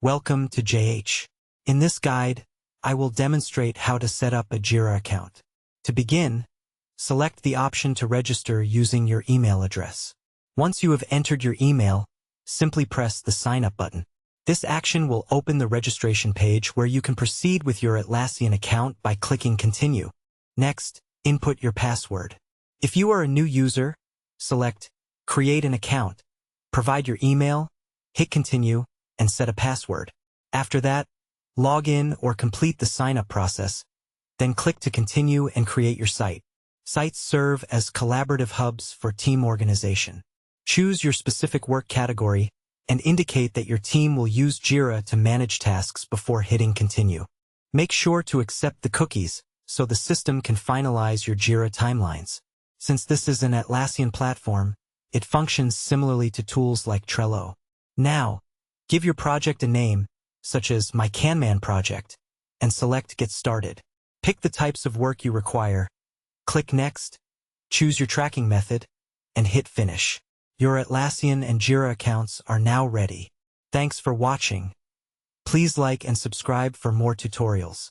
Welcome to JH. In this guide, I will demonstrate how to set up a Jira account. To begin, select the option to register using your email address. Once you have entered your email, simply press the Sign Up button. This action will open the registration page where you can proceed with your Atlassian account by clicking Continue. Next, input your password. If you are a new user, select Create an account. Provide your email, hit Continue, and set a password. After that, log in or complete the sign-up process. Then click to continue and create your site. Sites serve as collaborative hubs for team organization. Choose your specific work category and indicate that your team will use Jira to manage tasks before hitting Continue. Make sure to accept the cookies so the system can finalize your Jira timelines. Since this is an Atlassian platform, it functions similarly to tools like Trello. Now, give your project a name, such as My Kanban project, and select Get Started. Pick the types of work you require, click Next, choose your tracking method, and hit Finish. Your Atlassian and Jira accounts are now ready. Thanks for watching. Please like and subscribe for more tutorials.